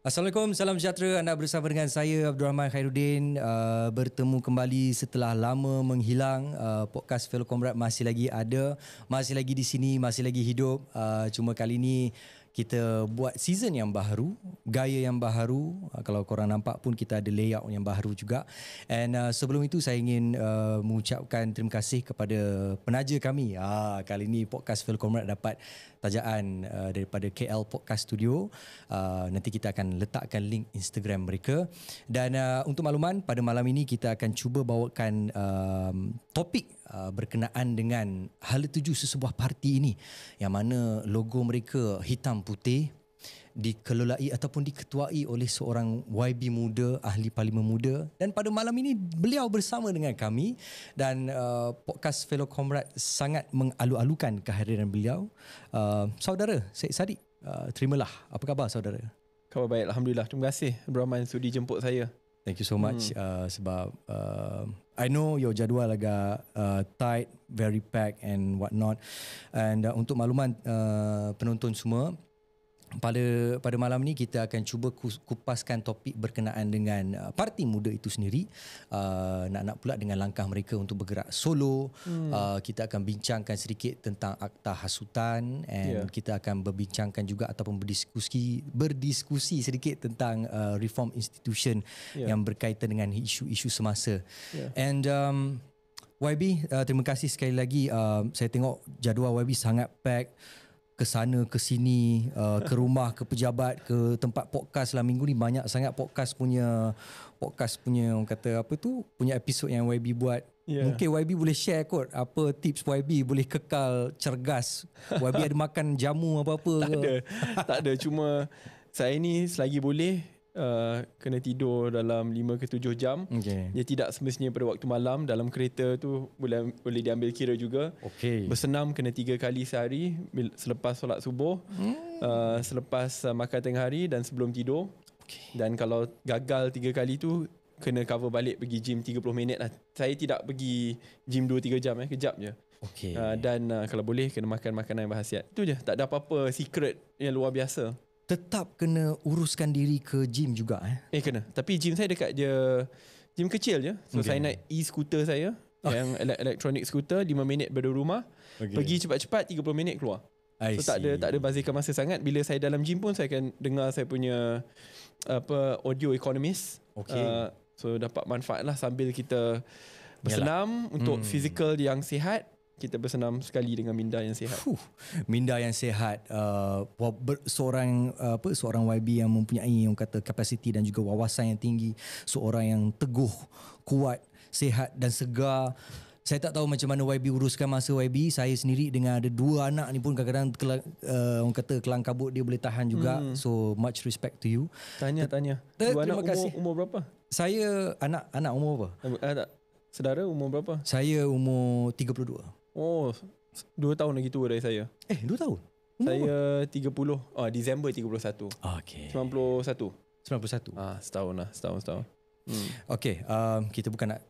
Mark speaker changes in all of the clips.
Speaker 1: Assalamualaikum, salam sejahtera. Anda bersama dengan saya Abdul Rahman Khairuddin, bertemu kembali setelah lama menghilang. Podcast Fellow Comrade masih lagi ada, masih lagi di sini, masih lagi hidup. Cuma kali ini kita buat season yang baru, gaya yang baru. Kalau korang nampak pun kita ada layout yang baru juga. And sebelum itu saya ingin mengucapkan terima kasih kepada penaja kami. Kali ini Podcast Fellow Comrade dapat tajaan daripada KL Podcast Studio. Nanti kita akan letakkan link Instagram mereka. Dan untuk makluman, pada malam ini kita akan cuba bawakan topik berkenaan dengan hala tuju sesebuah parti ini, yang mana logo mereka hitam putih, dikelolai ataupun diketuai oleh seorang YB muda, ahli parlimen muda. Dan pada malam ini beliau bersama dengan kami, dan podcast Fellow Comrade sangat mengalu-alukan kehadiran beliau. Saudara Syed Saddiq, terimalah. Apa khabar saudara?
Speaker 2: Khabar baik, Alhamdulillah. Terima kasih Rahman sudi jemput saya.
Speaker 1: Thank you so much sebab I know your jadual agak tight, very packed and what not. And untuk makluman penonton semua, pada malam ni kita akan cuba kupaskan topik berkenaan dengan parti muda itu sendiri. Nak pula dengan langkah mereka untuk bergerak solo. Kita akan bincangkan sedikit tentang akta hasutan, and kita akan berbincangkan juga ataupun berdiskusi sedikit tentang reform institution yang berkaitan dengan isu-isu semasa. And YB, terima kasih sekali lagi. Saya tengok jadual YB sangat pack, ke sana ke sini, ke rumah, ke pejabat, ke tempat podcast lah. Minggu ni banyak sangat podcast punya orang kata apa tu, punya episod yang YB buat. Mungkin YB boleh share kot apa tips YB boleh kekal cergas. YB ada makan jamu apa-apa ke?
Speaker 2: Tak ada. Cuma saya ni selagi boleh kena tidur dalam 5 ke 7 jam. Dia tidak semestinya pada waktu malam. Dalam kereta tu boleh diambil kira juga. Bersenam kena 3 kali sehari, selepas solat subuh, selepas makan tengah hari dan sebelum tidur. Dan kalau gagal 3 kali tu, kena cover balik pergi gym 30 minit lah. Saya tidak pergi gym 2-3 jam, kejap je. Dan kalau boleh kena makan makanan yang berkhasiat. Itu je, tak ada apa-apa secret yang luar biasa.
Speaker 1: Tetap kena uruskan diri ke gym juga
Speaker 2: kena. Tapi gym saya dekat je, gym kecil je. So saya naik e-scooter saya, yang electronic scooter, 5 minit dari rumah. Pergi cepat-cepat 30 minit keluar. So tak ada bazirkan masa sangat. Bila saya dalam gym pun saya akan dengar saya punya audio economist. So dapat manfaat lah sambil kita bersenam. Untuk fizikal yang sihat, kita bersenam sekali dengan minda yang sihat.
Speaker 1: Minda yang sihat. Seorang YB yang mempunyai orang kata kapasiti dan juga wawasan yang tinggi, seorang yang teguh, kuat, sihat dan segar. Saya tak tahu macam mana YB uruskan masa YB. Saya sendiri dengan ada 2 anak ni pun kadang-kadang orang kata kelang kabut dia boleh tahan juga. So much respect to you.
Speaker 2: Tanya 2 anak umur berapa?
Speaker 1: Saya anak umur apa?
Speaker 2: Saudara umur berapa?
Speaker 1: Saya umur 32.
Speaker 2: Oh, 2 tahun lagi tua dari saya.
Speaker 1: 2 tahun?
Speaker 2: Saya 30. Disember 31. 91. Setahun.
Speaker 1: Kita bukan nak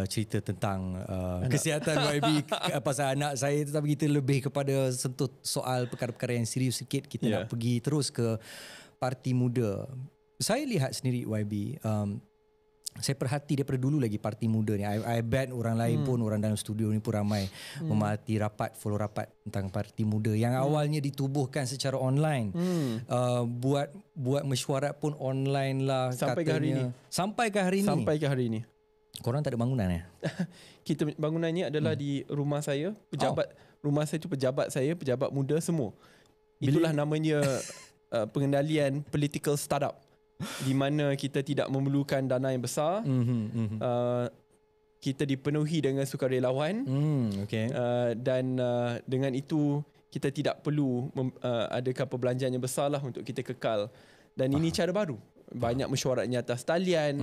Speaker 1: cerita tentang kesihatan YB pasal anak saya, tetapi kita lebih kepada sentuh soal perkara-perkara yang serius sikit. Kita nak pergi terus ke parti muda. Saya lihat sendiri YB, saya perhati daripada dulu lagi parti muda ni. I bet orang lain pun, orang dalam studio ni pun ramai memerhati follow rapat tentang parti muda yang awalnya ditubuhkan secara online. Buat mesyuarat pun online lah
Speaker 2: sampai
Speaker 1: katanya. Sampai ke hari ini. Korang tak ada bangunan
Speaker 2: Kita bangunannya adalah di rumah saya. Rumah saya tu pejabat muda semua. Itulah namanya pengendalian political startup, di mana kita tidak memerlukan dana yang besar. Kita dipenuhi dengan sukarelawan. Dan dengan itu kita tidak perlu adakan perbelanjaan yang besar lah untuk kita kekal. Dan ini cara baru. Banyak mesyuaratnya atas talian.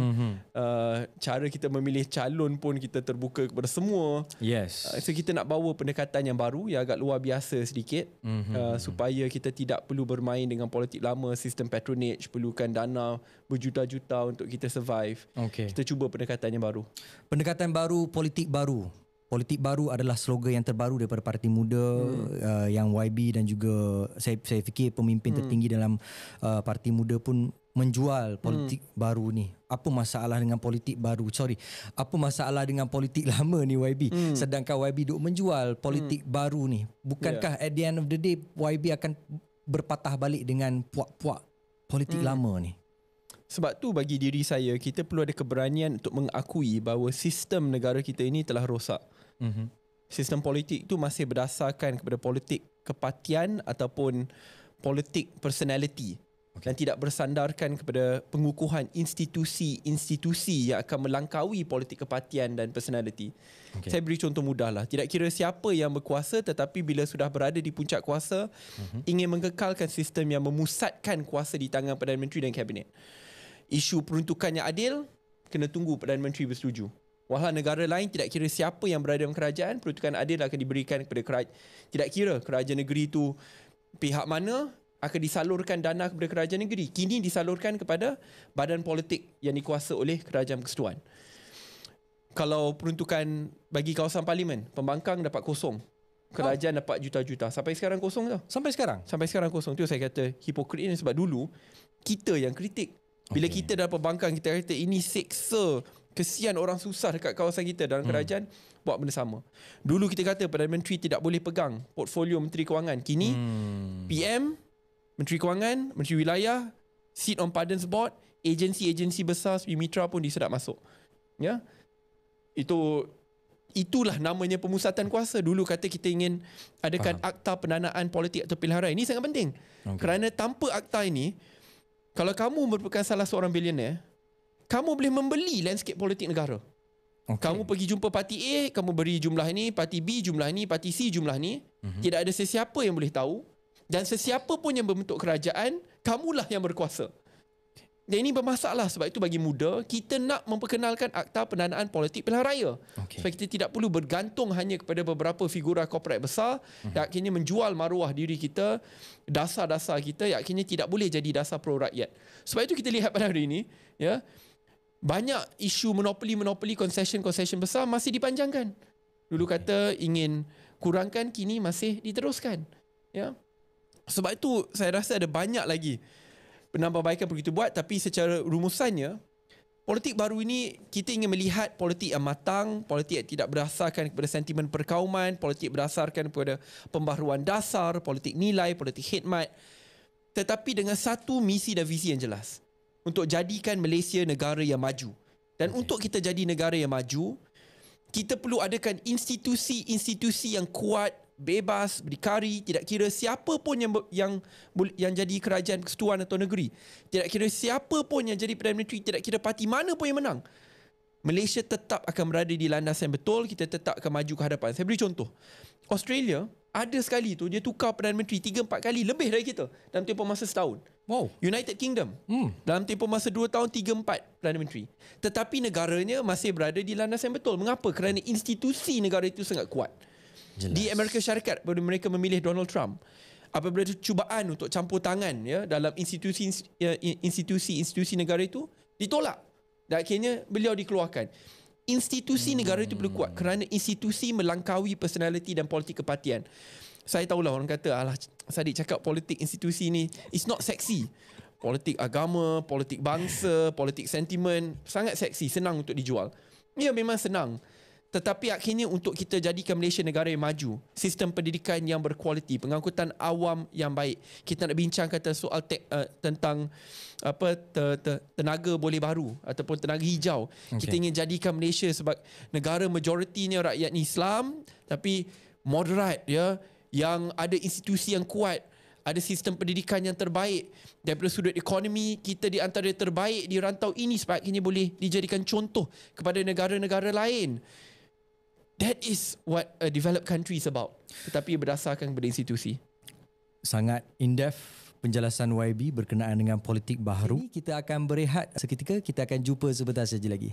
Speaker 2: Cara kita memilih calon pun kita terbuka kepada semua. So kita nak bawa pendekatan yang baru, yang agak luar biasa sedikit, supaya kita tidak perlu bermain dengan politik lama, sistem patronage, perlukan dana berjuta-juta untuk kita survive. Kita cuba pendekatan yang baru. Pendekatan baru,
Speaker 1: politik baru. Politik baru adalah slogan yang terbaru daripada Parti Muda yang YB dan juga saya fikir pemimpin tertinggi dalam Parti Muda pun menjual politik baru ni? Apa masalah dengan politik baru? Apa masalah dengan politik lama ni YB? Sedangkan YB duk menjual politik baru ni. Bukankah at the end of the day YB akan berpatah balik dengan puak-puak politik lama ni?
Speaker 2: Sebab tu bagi diri saya, kita perlu ada keberanian untuk mengakui bahawa sistem negara kita ini telah rosak. Sistem politik tu masih berdasarkan kepada politik kepatian ataupun politik personality. Dan tidak bersandarkan kepada pengukuhan institusi-institusi yang akan melangkaui politik kepatian dan personality. Saya beri contoh mudah lah. Tidak kira siapa yang berkuasa, tetapi bila sudah berada di puncak kuasa, ingin mengekalkan sistem yang memusatkan kuasa di tangan Perdana Menteri dan Kabinet. Isu peruntukan yang adil, kena tunggu Perdana Menteri bersetuju. Walau negara lain, tidak kira siapa yang berada dalam kerajaan, peruntukan adil akan diberikan kepada kerajaan. Tidak kira kerajaan negeri itu pihak mana, akan disalurkan dana kepada kerajaan negeri. Kini disalurkan kepada badan politik yang dikuasa oleh Kerajaan Persekutuan. Kalau peruntukan bagi kawasan parlimen, pembangkang dapat kosong. Kerajaan dapat juta-juta. Sampai sekarang kosong tau.
Speaker 1: Sampai sekarang?
Speaker 2: Sampai sekarang kosong. Itu saya kata hipokrit ini sebab dulu kita yang kritik. Bila kita dalam pembangkang, kita kata ini seksa, kesian orang susah dekat kawasan kita. Dalam kerajaan, buat benda sama. Dulu kita kata Perdana Menteri tidak boleh pegang portfolio Menteri Kewangan. Kini PM, Menteri Kewangan, Menteri Wilayah, sit on Pardons Board, agensi-agensi besar seperti Mitra pun disedap masuk. Ya, itulah namanya pemusatan kuasa. Dulu kata kita ingin adakan akta pendanaan politik atau pilihan raya. Ini sangat penting. Kerana tanpa akta ini, kalau kamu merupakan salah seorang bilioner, kamu boleh membeli landscape politik negara. Kamu pergi jumpa parti A, kamu beri jumlah ni, parti B jumlah ni, parti C jumlah ni. Tidak ada sesiapa yang boleh tahu. Dan sesiapa pun yang berbentuk kerajaan, kamulah yang berkuasa. Dan ini bermasalah. Sebab itu bagi muda, kita nak memperkenalkan akta pendanaan politik pilihan raya. Sebab kita tidak perlu bergantung hanya kepada beberapa figura korporat besar yang akhirnya menjual maruah diri kita, dasar-dasar kita yang akhirnya tidak boleh jadi dasar pro rakyat. Sebab itu kita lihat pada hari ini, ya, banyak isu monopoli, concession besar masih dipanjangkan. Dulu kata ingin kurangkan, kini masih diteruskan. Ya. Sebab itu saya rasa ada banyak lagi penambahbaikan perlu kita buat, tapi secara rumusannya, politik baru ini kita ingin melihat politik yang matang, politik yang tidak berdasarkan kepada sentimen perkauman, politik berdasarkan kepada pembaharuan dasar, politik nilai, politik khidmat, tetapi dengan satu misi dan visi yang jelas, untuk jadikan Malaysia negara yang maju. Dan untuk kita jadi negara yang maju, kita perlu adakan institusi-institusi yang kuat, bebas, berdikari, tidak kira siapa pun yang jadi kerajaan persekutuan atau negeri, tidak kira siapa pun yang jadi Perdana Menteri, tidak kira parti mana pun yang menang, Malaysia tetap akan berada di landasan yang betul, kita tetap akan maju ke hadapan. Saya beri contoh. Australia, ada sekali tu dia tukar Perdana Menteri 3-4 kali lebih dari kita dalam tempoh masa setahun.
Speaker 1: Wow.
Speaker 2: United Kingdom, dalam tempoh masa 2 tahun 3-4 Perdana Menteri. Tetapi negaranya masih berada di landasan yang betul. Mengapa? Kerana institusi negara itu sangat kuat. Jelas. Di Amerika Syarikat, apabila mereka memilih Donald Trump, apabila ada cubaan untuk campur tangan, ya, dalam institusi negara itu, ditolak. Dan akhirnya beliau dikeluarkan. Institusi negara itu perlu kuat kerana institusi melangkaui personality dan politik kepatian. Saya tahulah orang kata, alah, Sadiq cakap politik institusi ni, it's not sexy. Politik agama, politik bangsa, politik sentimen, sangat seksi, senang untuk dijual. Ya, memang senang. Tetapi akhirnya untuk kita jadikan Malaysia negara yang maju, sistem pendidikan yang berkualiti, pengangkutan awam yang baik, kita nak bincangkan soal tentang tenaga boleh baru ataupun tenaga hijau. Kita ingin jadikan Malaysia sebagai negara majoritinya rakyat Islam tapi moderat, ya, yang ada institusi yang kuat, ada sistem pendidikan yang terbaik. Daripada sudut ekonomi, kita di antara yang terbaik di rantau ini sebab akhirnya boleh dijadikan contoh kepada negara-negara lain. That is what a developed country is about. Tetapi berdasarkan kepada institusi.
Speaker 1: Sangat in-depth penjelasan YB berkenaan dengan politik baharu. Kini kita akan berehat seketika. Kita akan jumpa sebentar saja lagi.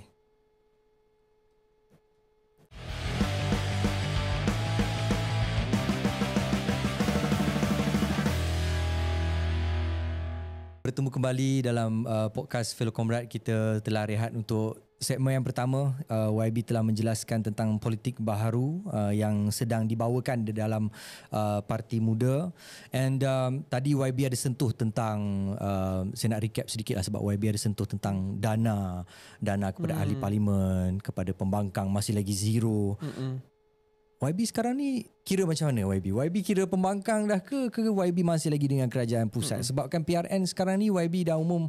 Speaker 1: Bertemu kembali dalam podcast Fellow Comrade. Kita telah rehat untuk segmen yang pertama, YB telah menjelaskan tentang politik baharu yang sedang dibawakan di dalam Parti Muda. And tadi YB ada sentuh tentang, saya nak recap sedikit lah sebab YB ada sentuh tentang dana kepada ahli parlimen, kepada pembangkang masih lagi zero. YB sekarang ni kira macam mana YB? YB kira pembangkang dah ke YB masih lagi dengan kerajaan pusat? Sebabkan PRN sekarang ni YB dah umum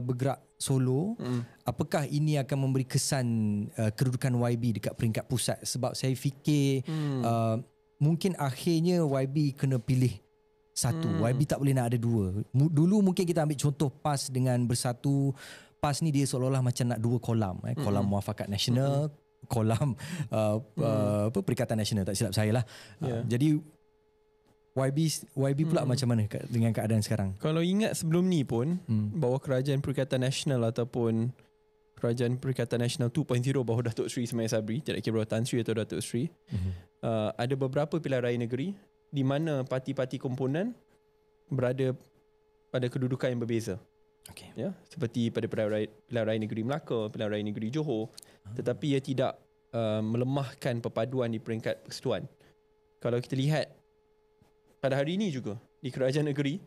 Speaker 1: bergerak solo. Apakah ini akan memberi kesan kedudukan YB dekat peringkat pusat? Sebab saya fikir mungkin akhirnya YB kena pilih satu. YB tak boleh nak ada dua. Dulu mungkin kita ambil contoh PAS dengan Bersatu. PAS ni dia seolah-olah macam nak dua kolam. Kolam Muafakat Nasional, kolam Perikatan Nasional, tak silap saya lah. Jadi YB pula macam mana dengan keadaan sekarang?
Speaker 2: Kalau ingat sebelum ni pun bahawa Kerajaan Perikatan Nasional ataupun Kerajaan Perikatan Nasional 2.0 bawah Datuk Seri Ismail Sabri, tidak kira Tan Sri atau Datuk Seri, ada beberapa pilihan raya negeri di mana parti-parti komponen berada pada kedudukan yang berbeza. Ya, seperti pada pilihan raya negeri Melaka, pilihan raya negeri Johor, tetapi ia tidak melemahkan perpaduan di peringkat persekutuan. Kalau kita lihat pada hari ini juga di kerajaan negeri,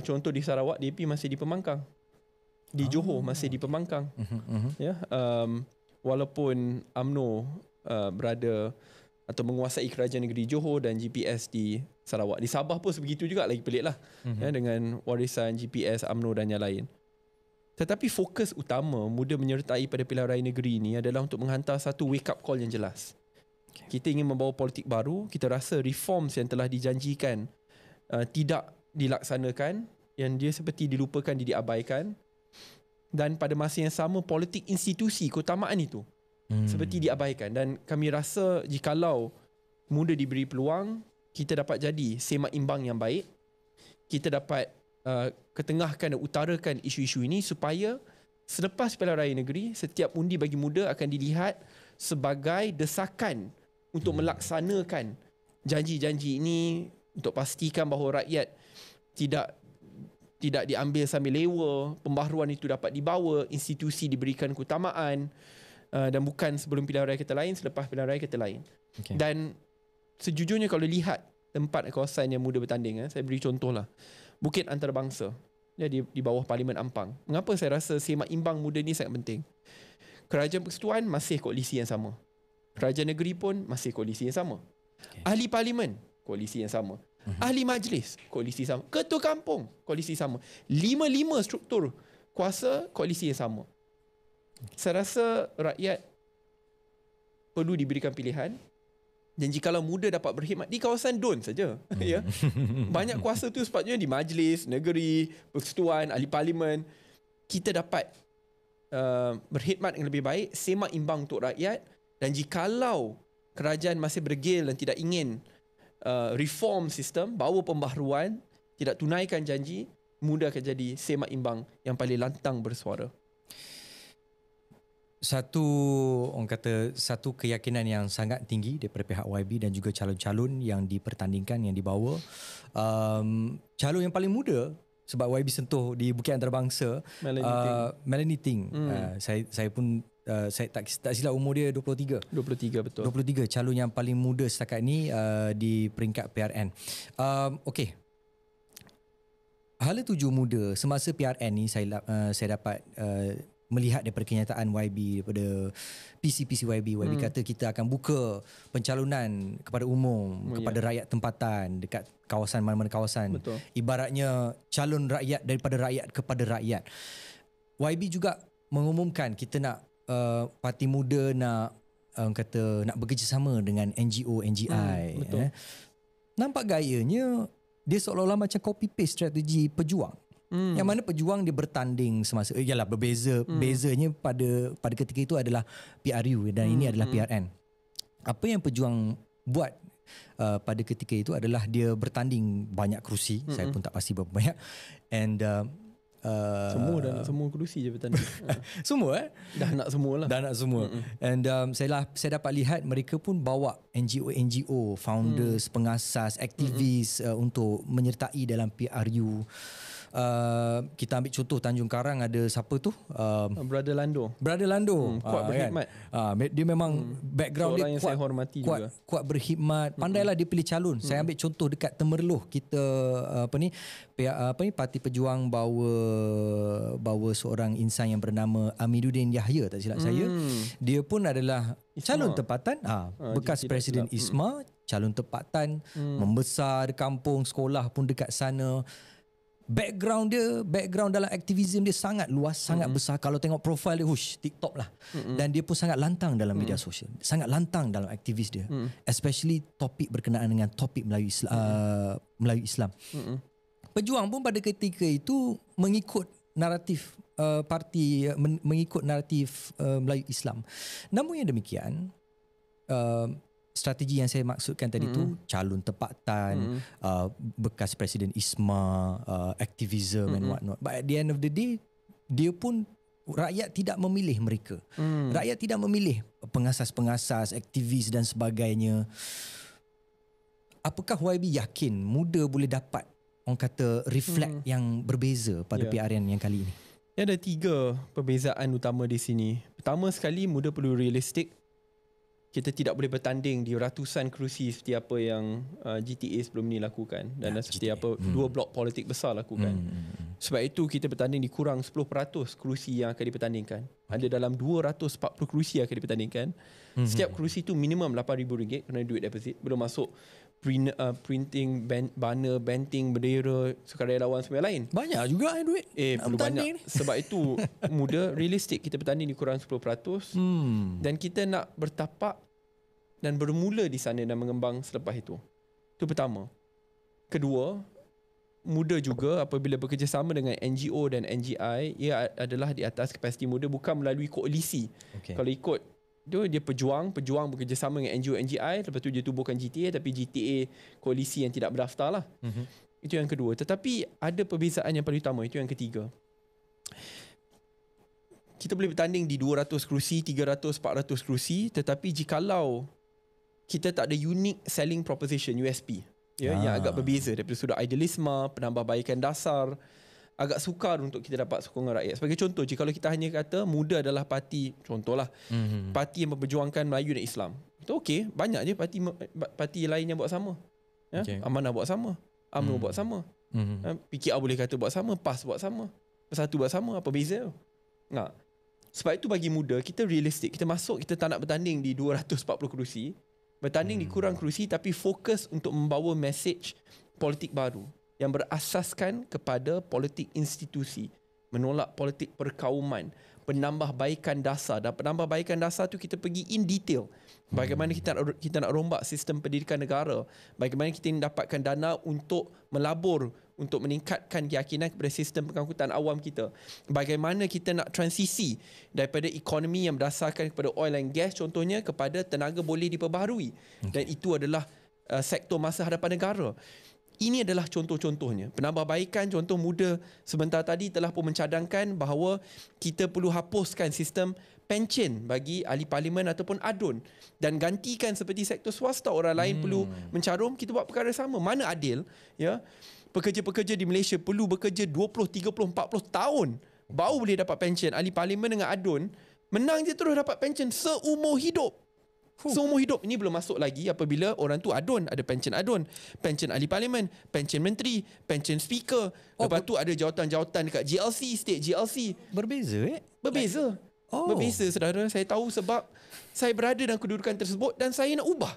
Speaker 2: contoh di Sarawak, DAP masih di pembangkang, di Johor masih di pembangkang. Ya, walaupun UMNO berada atau menguasai kerajaan negeri Johor dan GPS di Sarawak. Di Sabah pun sebegitu juga, lagi pelik lah, ya, dengan warisan GPS, UMNO dan yang lain. Tetapi fokus utama Muda menyertai pada pilihan raya negeri ini adalah untuk menghantar satu wake up call yang jelas. Kita ingin membawa politik baru. Kita rasa reforms yang telah dijanjikan tidak dilaksanakan, yang dia seperti dilupakan, diabaikan. Dan pada masa yang sama, politik institusi keutamaan itu seperti diabaikan. Dan kami rasa jikalau Muda diberi peluang, kita dapat jadi semak imbang yang baik. Kita dapat ketengahkan dan utarakan isu-isu ini supaya selepas pilihan raya negeri, setiap undi bagi Muda akan dilihat sebagai desakan untuk melaksanakan janji-janji ini, untuk pastikan bahawa rakyat tidak diambil sambil lewa, pembaharuan itu dapat dibawa, institusi diberikan keutamaan, dan bukan sebelum pilihan raya kata lain, selepas pilihan raya kata lain. Dan sejujurnya kalau lihat tempat kawasan yang Muda bertanding, saya beri contoh lah, Bukit Antarabangsa, ya, di bawah Parlimen Ampang. Mengapa saya rasa semak imbang Muda ni sangat penting? Kerajaan Persekutuan masih koalisi yang sama. Kerajaan negeri pun masih koalisi yang sama. Ahli parlimen, koalisi yang sama. Ahli majlis, koalisi sama. Ketua kampung, koalisi sama. 5 struktur kuasa, koalisi yang sama. Saya rasa rakyat perlu diberikan pilihan. Dan jikalau Muda dapat berkhidmat di kawasan DUN saja, ya, banyak kuasa tu sepatutnya di majlis, negeri, persekutuan, ahli parlimen. Kita dapat berkhidmat yang lebih baik, semak imbang untuk rakyat. Dan jikalau kerajaan masih berdegil dan tidak ingin reform sistem, bawa pembaharuan, tidak tunaikan janji, Muda akan jadi semak imbang yang paling lantang bersuara.
Speaker 1: Satu keyakinan yang sangat tinggi daripada pihak YB dan juga calon-calon yang dipertandingkan, yang dibawa. Calon yang paling muda, sebab YB sentuh di Bukit Antarabangsa, Melanie Ting. Saya pun saya tak silap umur dia 23.
Speaker 2: 23, betul.
Speaker 1: 23, calon yang paling muda setakat ni di peringkat PRN. Okey. Hala tuju Muda semasa PRN ni saya dapat melihat daripada kenyataan YB, daripada PC YB kata kita akan buka pencalonan kepada umum, kepada rakyat tempatan dekat kawasan mana-mana kawasan.
Speaker 2: Betul.
Speaker 1: Ibaratnya calon rakyat daripada rakyat kepada rakyat. YB juga mengumumkan kita nak Parti Muda nak nak bekerjasama dengan NGO, NGI. Nampak gayanya dia seolah-olah macam copy paste strategi Pejuang. Yang mana Pejuang dia bertanding semasa, yalah berbeza, bezanya pada ketika itu adalah PRU dan ini adalah PRN. Apa yang Pejuang buat pada ketika itu adalah dia bertanding banyak kerusi, saya pun tak pasti berapa banyak, and
Speaker 2: semua dah nak semua kerusi je bertanding.
Speaker 1: Semua
Speaker 2: dah nak semua lah.
Speaker 1: Dah nak semua. And saya dapat lihat mereka pun bawa NGO, founders, pengasas, aktivis untuk menyertai dalam PRU. Kita ambil contoh Tanjung Karang ada siapa tu?
Speaker 2: Brother Lando.
Speaker 1: Kuat
Speaker 2: berkhidmat.
Speaker 1: Dia memang background
Speaker 2: seorang
Speaker 1: dia
Speaker 2: yang saya hormati juga.
Speaker 1: Kuat berkhidmat. Pandailah dia pilih calon. Saya ambil contoh dekat Temerloh kita Parti Pejuang bawa seorang insan yang bernama Amiruddin Yahya, tak silap saya. Dia pun adalah calon tempatan bekas Presiden Isma, calon tempatan, membesar di kampung, sekolah pun dekat sana. Background dalam aktivisme dia sangat luas, sangat besar. Kalau tengok profil dia, TikTok lah. Dan dia pun sangat lantang dalam media sosial, sangat lantang dalam aktivis dia, especially topik berkenaan dengan topik Melayu Islam. Pejuang pun pada ketika itu mengikut naratif parti, mengikut naratif Melayu Islam. Namun yang demikian, strategi yang saya maksudkan tadi tu, calon tempatan, bekas Presiden Isma, aktivism and whatnot. But at the end of the day, dia pun rakyat tidak memilih mereka. Rakyat tidak memilih pengasas-pengasas, aktivis dan sebagainya. Apakah YB yakin muda boleh dapat, orang kata, reflect yang berbeza pada PRN yang kali ini?
Speaker 2: Ada 3 perbezaan utama di sini. Pertama sekali, muda perlu realistik. Kita tidak boleh bertanding di ratusan kerusi seperti apa yang GTA sebelum ni lakukan dan seperti apa 2 blok politik besar lakukan. Sebab itu kita bertanding di kurang 10% kerusi yang akan dipertandingkan. Ada dalam 240 kerusi yang akan dipertandingkan. Setiap kerusi itu minimum RM8,000 kena duit deposit. Belum masuk printing, banner, banting, bendera, sukarelawan semua lain.
Speaker 1: Banyak juga duit.
Speaker 2: Perlu banyak. Sebab itu muda realistik, kita bertanding di kurang 10%. Dan kita nak bertapak dan bermula di sana dan mengembang selepas itu. Itu pertama. Kedua, muda juga apabila bekerjasama dengan NGO dan NGI, ia adalah di atas kapasiti muda, bukan melalui koalisi. Kalau ikut dia pejuang bekerjasama dengan NGO NGI, lepas tu dia tubuhkan GTA, tapi GTA koalisi yang tidak berdaftar lah. Itu yang kedua. Tetapi ada perbezaan yang paling utama, itu yang ketiga. Kita boleh bertanding di 200 kerusi, 300, 400 kerusi, tetapi jikalau kita tak ada unique selling proposition, USP, yang agak berbeza daripada sudut idealisme, penambahbaikan dasar, agak sukar untuk kita dapat sokongan rakyat. Sebagai contoh, jika kita hanya kata muda adalah parti, contohlah, parti yang memperjuangkan Melayu dan Islam. Itu okey, banyak je parti lain yang buat sama. Amanah buat sama, UMNO buat sama. PKR boleh kata buat sama, PAS buat sama, Bersatu buat sama, apa beza? Sebab itu bagi muda, kita realistik. Kita masuk, kita tak nak bertanding di 240 kerusi, bertanding di kurang kerusi, tapi fokus untuk membawa mesej politik baru yang berasaskan kepada politik institusi, menolak politik perkauman, penambahbaikan dasar. Dan penambahbaikan dasar tu kita pergi in detail. Bagaimana kita nak rombak sistem pendidikan negara, bagaimana kita mendapatkan dana untuk melabur, untuk meningkatkan keyakinan kepada sistem pengangkutan awam kita, bagaimana kita nak transisi daripada ekonomi yang berdasarkan kepada oil and gas contohnya kepada tenaga boleh diperbaharui, dan itu adalah sektor masa hadapan negara. Ini adalah contoh-contohnya. Penambahbaikan, contoh muda sebentar tadi telah pun mencadangkan bahawa kita perlu hapuskan sistem pencen bagi ahli parlimen ataupun ADUN dan gantikan seperti sektor swasta, orang lain perlu mencarum, kita buat perkara sama. Mana adil? Ya, pekerja-pekerja di Malaysia perlu bekerja 20, 30, 40 tahun baru boleh dapat pencen. Ahli parlimen dengan ADUN menang je terus dapat pencen seumur hidup. Seumur hidup. Ini belum masuk lagi apabila orang tu ADUN, ada pencen ADUN, pencen ahli parlimen, pencen menteri, pencen speaker. Lepas tu ada jawatan-jawatan dekat GLC, state GLC.
Speaker 1: Berbeza
Speaker 2: Berbeza. Berbeza, saudara. Saya tahu sebab saya berada dalam kedudukan tersebut dan saya nak ubah.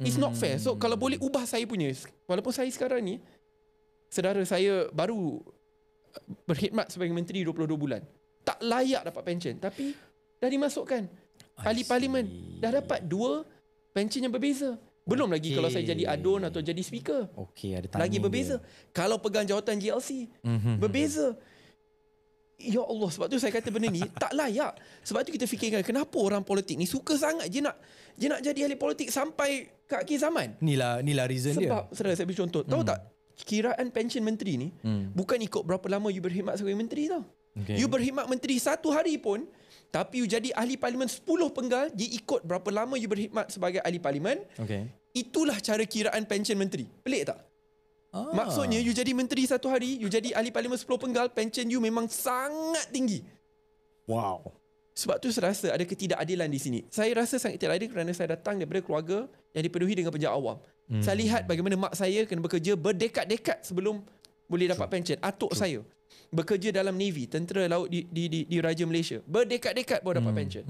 Speaker 2: It's not fair. So kalau boleh ubah saya punya, walaupun saya sekarang ni, saudara, saya baru berkhidmat sebagai menteri 22 bulan. Tak layak dapat pencen, tapi dah dimasukkan. Ahli parlimen dah dapat 2 pencen yang berbeza. Belum lagi kalau saya jadi ADUN atau jadi speaker.
Speaker 1: Ada
Speaker 2: lagi berbeza. Kalau pegang jawatan GLC, berbeza. Ya Allah, sebab tu saya kata benda ni tak layak. Sebab tu kita fikirkan kenapa orang politik ni suka sangat je nak jadi ahli politik sampai ke akhir zaman.
Speaker 1: Inilah reason dia.
Speaker 2: Sebab saudara, saya beri contoh. Tahu tak, kiraan pencen menteri ni bukan ikut berapa lama you berkhidmat sebagai menteri tau. You berkhidmat menteri 1 hari pun, tapi you jadi ahli parlimen 10 penggal, dia ikut berapa lama you berkhidmat sebagai ahli parlimen. Itulah cara kiraan pencen menteri. Pelik tak? Maksudnya you jadi menteri satu hari, you jadi ahli parlimen 10 penggal, pension you memang sangat tinggi.
Speaker 1: Wow.
Speaker 2: Sebab tu saya rasa ada ketidakadilan di sini. Saya rasa sangat tidak adil kerana saya datang daripada keluarga yang dipenuhi dengan pejabat awam. Saya lihat bagaimana mak saya kena bekerja berdekad-dekad sebelum boleh dapat pension. Atuk saya bekerja dalam Navy, tentera laut di Raja Malaysia. Berdekad-dekad baru dapat pension.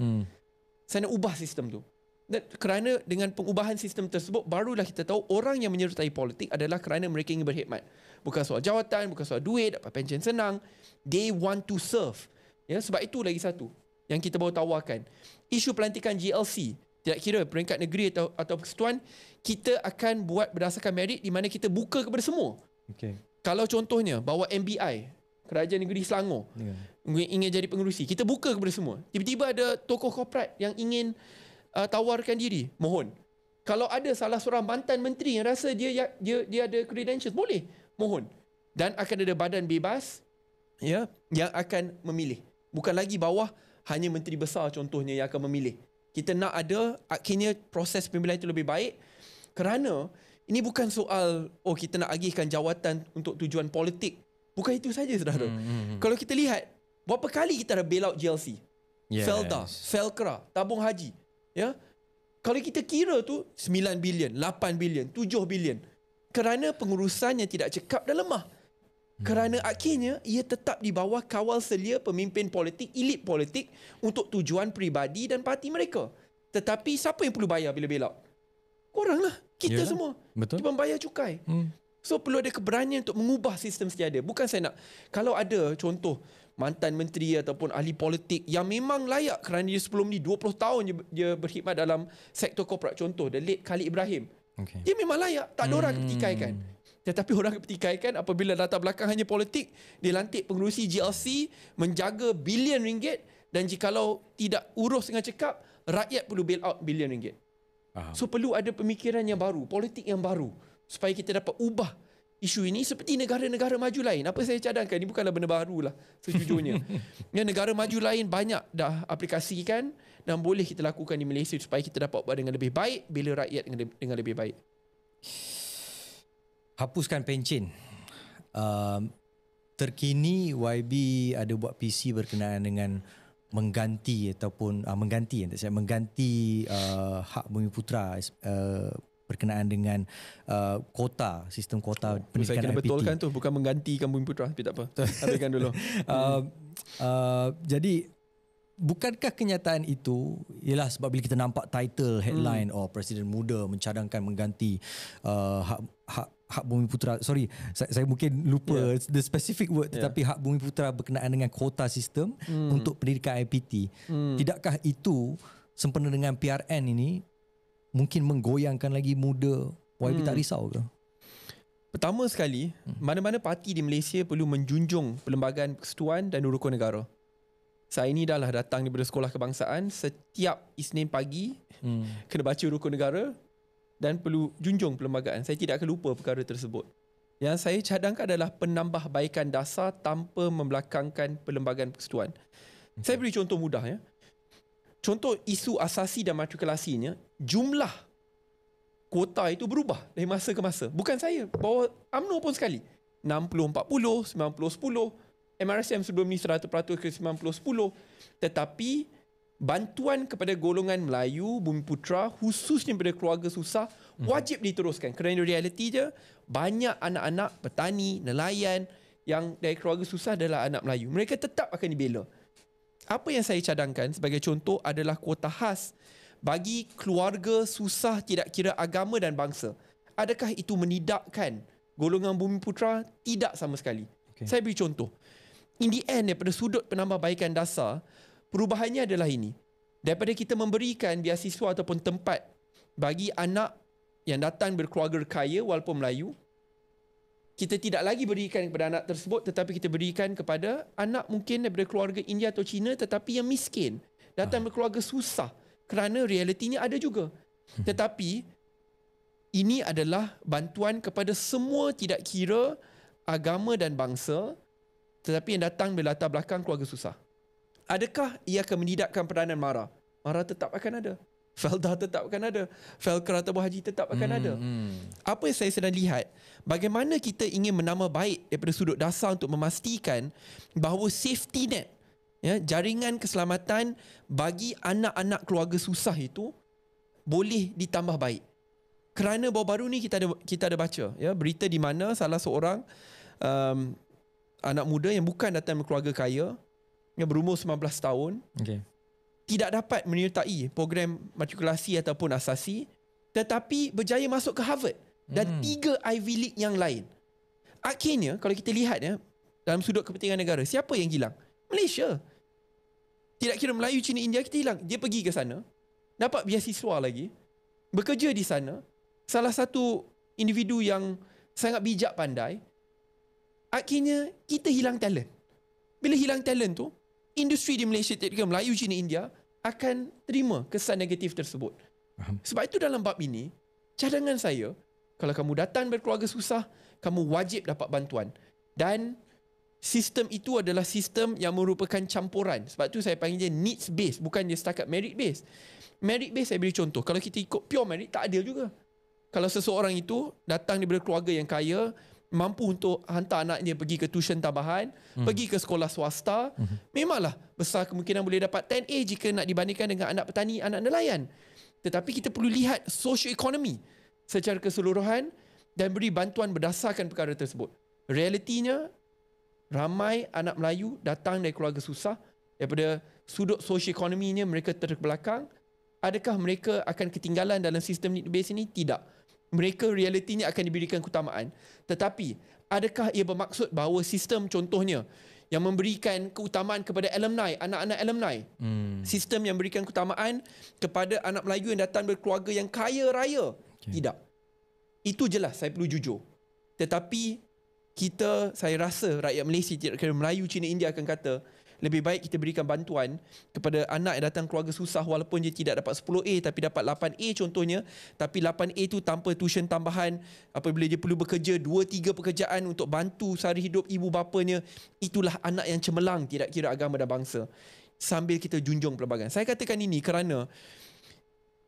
Speaker 2: Saya nak ubah sistem tu. Dan kerana dengan pengubahan sistem tersebut, barulah kita tahu orang yang menyertai politik adalah kerana mereka ingin berkhidmat. Bukan soal jawatan, bukan soal duit, dapat pension senang. They want to serve. Ya, sebab itu lagi satu yang kita baru tawarkan. Isu pelantikan GLC, tidak kira peringkat negeri atau persekutuan, kita akan buat berdasarkan merit di mana kita buka kepada semua.
Speaker 1: Okay.
Speaker 2: Kalau contohnya bawa MBI, Kerajaan Negeri Selangor, ingin jadi pengerusi, kita buka kepada semua. Tiba-tiba ada tokoh korporat yang ingin tawarkan diri, mohon. Kalau ada salah seorang mantan menteri yang rasa dia ada credentials, boleh, mohon. Dan akan ada badan bebas ya yang akan memilih. Bukan lagi bawah hanya menteri besar contohnya yang akan memilih. Kita nak ada akhirnya proses pemilihan itu lebih baik kerana ini bukan soal kita nak agihkan jawatan untuk tujuan politik. Bukan itu saja, saudara. Kalau kita lihat berapa kali kita dah bail out GLC, Felda, Felkra, tabung haji, ya. Kalau kita kira tu 9 bilion, 8 bilion, 7 bilion kerana pengurusan yang tidak cekap dan lemah. Kerana akhirnya ia tetap di bawah kawal selia pemimpin politik, elit politik untuk tujuan peribadi dan parti mereka. Tetapi siapa yang perlu bayar bila bail out? Koranglah, kita semua.
Speaker 1: Betul.
Speaker 2: Kita membayar cukai. So perlu ada keberanian untuk mengubah sistem setiada. Bukan saya nak, kalau ada contoh mantan menteri ataupun ahli politik yang memang layak kerana dia sebelum ni 20 tahun dia berkhidmat dalam sektor korporat, contoh the late Khalid Ibrahim. Dia memang layak, tak ada orang ketikaikan. Tetapi orang ketikaikan apabila latar belakang hanya politik, dia lantik pengerusi GLC menjaga bilion ringgit, dan jikalau tidak urus dengan cekap, rakyat perlu bail out bilion ringgit. So perlu ada pemikiran yang baru, politik yang baru supaya kita dapat ubah isu ini seperti negara-negara maju lain. Apa saya cadangkan, ini bukanlah benda baru lah sejujurnya. Ya, negara maju lain banyak dah aplikasikan dan boleh kita lakukan di Malaysia supaya kita dapat buat dengan lebih baik, bela rakyat dengan lebih baik.
Speaker 1: Hapuskan pencen. Terkini YB ada buat PC berkenaan dengan mengganti ataupun mengganti hak Bumiputera berkenaan dengan kota, sistem kota pendidikan IPT.
Speaker 2: Saya kena betulkan tu, bukan menggantikan Bumiputera, tapi tak apa. Habiskan dulu.
Speaker 1: Jadi bukankah kenyataan itu ialah sebab bila kita nampak title headline Presiden muda mencadangkan mengganti hak Bumiputera, sorry saya mungkin lupa the specific word, tetapi hak Bumiputera berkenaan dengan kota sistem untuk pendidikan IPT. Tidakkah itu sempena dengan PRN ini mungkin menggoyangkan lagi muda YB tak risau ke?
Speaker 2: Pertama sekali, mana-mana parti di Malaysia perlu menjunjung Perlembagaan Persekutuan dan Rukun Negara. Saya ni dah datang daripada sekolah kebangsaan, setiap Isnin pagi kena baca Rukun Negara dan perlu junjung perlembagaan. Saya tidak akan lupa perkara tersebut. Yang saya cadangkan adalah penambahbaikan dasar tanpa membelakangkan Perlembagaan Persekutuan. Saya beri contoh mudah ya. Contoh isu asasi dan matrikulasinya, jumlah kuota itu berubah dari masa ke masa. Bukan saya, bawa UMNO pun sekali. 60-40, 90-10, MRSM sebelum ni 100% ke 90-10. Tetapi bantuan kepada golongan Melayu, Bumiputera, khususnya kepada keluarga susah, wajib diteruskan. Kerana realiti dia, banyak anak-anak petani, nelayan yang dari keluarga susah adalah anak Melayu. Mereka tetap akan dibela. Apa yang saya cadangkan sebagai contoh adalah kuota khas bagi keluarga susah tidak kira agama dan bangsa. Adakah itu menidakkan golongan Bumiputera? Tidak sama sekali. Saya beri contoh. In the end, daripada sudut penambahbaikan dasar, perubahannya adalah ini. Daripada kita memberikan beasiswa ataupun tempat bagi anak yang datang berkeluarga kaya walaupun Melayu, kita tidak lagi berikan kepada anak tersebut, tetapi kita berikan kepada anak mungkin daripada keluarga India atau Cina tetapi yang miskin, datang berkeluarga susah, kerana realitinya ada juga. Tetapi ini adalah bantuan kepada semua tidak kira agama dan bangsa, tetapi yang datang berlatar belakang keluarga susah. Adakah ia akan menidakkan peranan MARA? MARA tetap akan ada.
Speaker 3: Felda tetap akan ada, Felkra atau Haji tetap akan ada. Apa yang saya sedang lihat, bagaimana kita ingin menambah baik daripada sudut dasar untuk memastikan bahawa safety net, jaringan keselamatan bagi anak-anak keluarga susah itu boleh ditambah baik. Kerana baru-baru ni kita ada baca berita di mana salah seorang anak muda yang bukan datang dari keluarga kaya, yang berumur 19 tahun, tidak dapat menyertai program matrikulasi ataupun asasi, tetapi berjaya masuk ke Harvard dan 3 Ivy League yang lain. Akhirnya kalau kita lihat dalam sudut kepentingan negara, siapa yang hilang? Malaysia. Tidak kira Melayu, Cina, India, kita hilang. Dia pergi ke sana, dapat beasiswa lagi, bekerja di sana, salah satu individu yang sangat bijak pandai. Akhirnya kita hilang talent. Bila hilang talent tu, industri di Malaysia, Melayu, Cina, India akan terima kesan negatif tersebut. Sebab itu dalam bab ini, cadangan saya, kalau kamu datang berkeluarga susah, kamu wajib dapat bantuan. Dan sistem itu adalah sistem yang merupakan campuran. Sebab itu saya panggil dia needs based, bukan dia setakat merit based. Merit based saya beri contoh. Kalau kita ikut pure merit, tak adil juga. Kalau seseorang itu datang daripada keluarga yang kaya, mampu untuk hantar anak dia pergi ke tuition tambahan, pergi ke sekolah swasta, memanglah besar kemungkinan boleh dapat 10A jika nak dibandingkan dengan anak petani, anak nelayan. Tetapi kita perlu lihat socio-ekonomi secara keseluruhan dan beri bantuan berdasarkan perkara tersebut. Realitinya, ramai anak Melayu datang dari keluarga susah, daripada sudut socio-ekonominya mereka terbelakang. Adakah mereka akan ketinggalan dalam sistem need base ini? Tidak. Mereka realitinya akan diberikan keutamaan. Tetapi, adakah ia bermaksud bahawa sistem contohnya yang memberikan keutamaan kepada alumni, anak-anak alumni, sistem yang memberikan keutamaan kepada anak Melayu yang datang berkeluarga yang kaya raya? Tidak. Itu jelas, saya perlu jujur. Tetapi, saya rasa rakyat Malaysia, tidak kira Melayu, Cina, India akan kata, lebih baik kita berikan bantuan kepada anak yang datang keluarga susah walaupun dia tidak dapat 10A tapi dapat 8A contohnya, tapi 8A itu tanpa tuition tambahan, apabila dia perlu bekerja 2-3 pekerjaan untuk bantu sara hidup ibu bapanya. Itulah anak yang cemerlang, tidak kira agama dan bangsa, sambil kita junjung pelbagai. Saya katakan ini kerana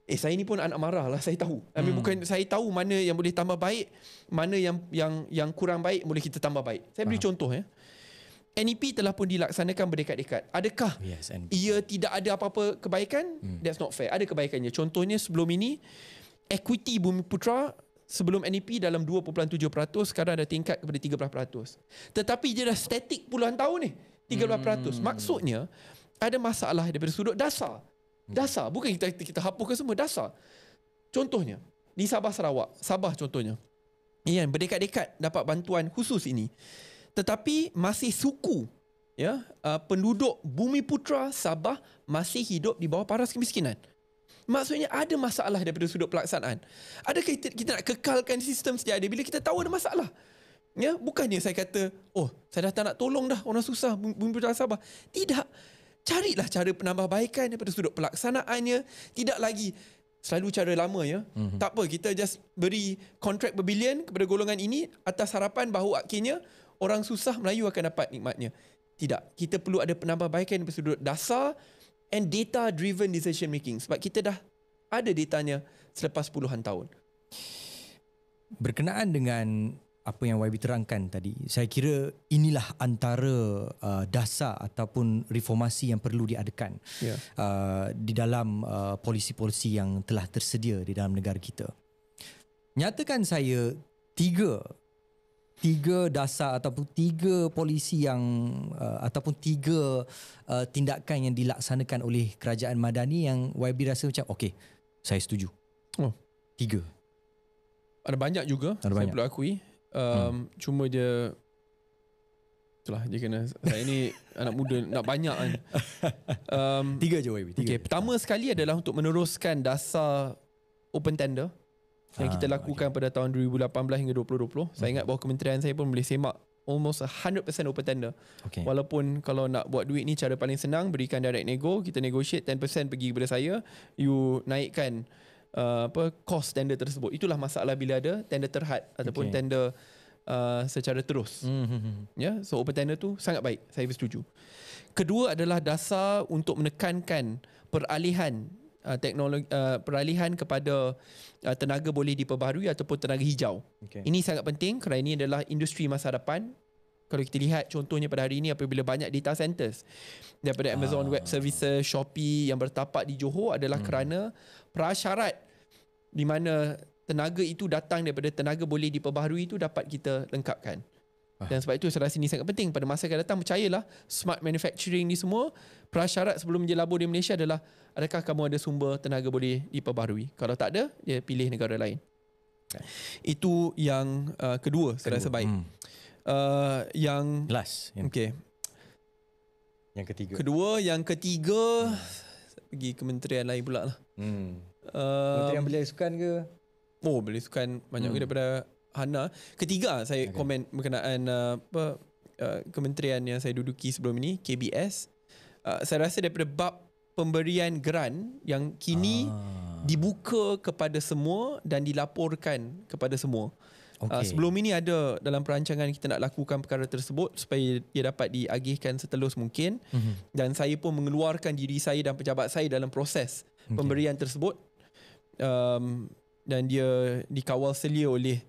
Speaker 3: saya ni pun anak marah lah, saya tahu. Bukan, saya tahu mana yang boleh tambah baik, mana yang kurang baik boleh kita tambah baik. Saya beri contoh NEP telah pun dilaksanakan berdekad-dekad. Adakah ia tidak ada apa-apa kebaikan? That's not fair. Ada kebaikannya. Contohnya sebelum ini, equity Bumiputera sebelum NEP dalam 2.7%, sekarang ada tingkat kepada 13%. Tetapi dia dah statik puluhan tahun ni, 13%. Maksudnya, ada masalah daripada sudut dasar. Dasar. Bukan kita hapuskan semua, dasar. Contohnya, di Sabah Sarawak. Sabah contohnya. Berdekad-dekad dapat bantuan khusus ini. Tetapi masih suku penduduk Bumiputera Sabah masih hidup di bawah paras kemiskinan. Maksudnya ada masalah daripada sudut pelaksanaan. Adakah kita nak kekalkan sistem sedia ada bila kita tahu ada masalah? Bukannya saya kata, saya dah tak nak tolong dah orang susah Bumiputera Sabah. Tidak. Carilah cara penambahbaikan daripada sudut pelaksanaannya. Tidak lagi selalu cara lama Tak apa, kita just beri kontrak berbilion kepada golongan ini atas harapan bahawa akhirnya orang susah Melayu akan dapat nikmatnya. Tidak. Kita perlu ada penambahbaikan dari sudut dasar and data-driven decision making. Sebab kita dah ada datanya selepas puluhan tahun.
Speaker 1: Berkenaan dengan apa yang YB terangkan tadi, saya kira inilah antara dasar ataupun reformasi yang perlu diadakan di dalam polisi-polisi yang telah tersedia di dalam negara kita. Nyatakan saya tiga dasar ataupun 3 polisi yang ataupun 3 tindakan yang dilaksanakan oleh kerajaan Madani yang YB rasa macam okey, saya setuju. 3.
Speaker 3: Ada banyak juga, saya perlu akui. Cuma dia itulah, dia kena, saya ni anak muda nak banyak kan.
Speaker 1: 3 je YB.
Speaker 3: Pertama sekali adalah untuk meneruskan dasar open tender yang kita lakukan pada tahun 2018 hingga 2020. Saya ingat bahawa kementerian saya pun boleh semak almost 100% open tender. Walaupun kalau nak buat duit ni cara paling senang, berikan direct nego, kita negotiate 10% pergi kepada saya, you naikkan cost tender tersebut. Itulah masalah bila ada tender terhad ataupun tender secara terus. So open tender tu sangat baik, saya setuju. Kedua adalah dasar untuk menekankan peralihan teknologi peralihan kepada tenaga boleh diperbaharui ataupun tenaga hijau. Ini sangat penting kerana ini adalah industri masa depan. Kalau kita lihat contohnya pada hari ini apabila banyak data centers daripada Amazon Web Services, Shopee yang bertapak di Johor adalah kerana prasyarat di mana tenaga itu datang daripada tenaga boleh diperbaharui itu dapat kita lengkapkan. Dan sebab itu saya rasa ini sangat penting. Pada masa akan datang, percayalah, smart manufacturing ni semua, prasyarat sebelum jelabur di Malaysia adalah adakah kamu ada sumber tenaga boleh diperbaharui. Kalau tak ada, dia pilih negara lain. Itu yang kedua saya rasa baik. Yang
Speaker 1: last.
Speaker 3: Okay. Yang ketiga pergi kementerian lain pula lah.
Speaker 1: Kementerian Belia Sukan ke?
Speaker 3: Belia Sukan banyak daripada Hana. Ketiga saya komen berkenaan kementerian yang saya duduki sebelum ini, KBS. Saya rasa daripada bab pemberian grant yang kini dibuka kepada semua dan dilaporkan kepada semua. Sebelum ini ada dalam perancangan kita nak lakukan perkara tersebut supaya dia dapat diagihkan setelus mungkin. Dan saya pun mengeluarkan diri saya dan pejabat saya dalam proses pemberian tersebut. Dan dia dikawal selia oleh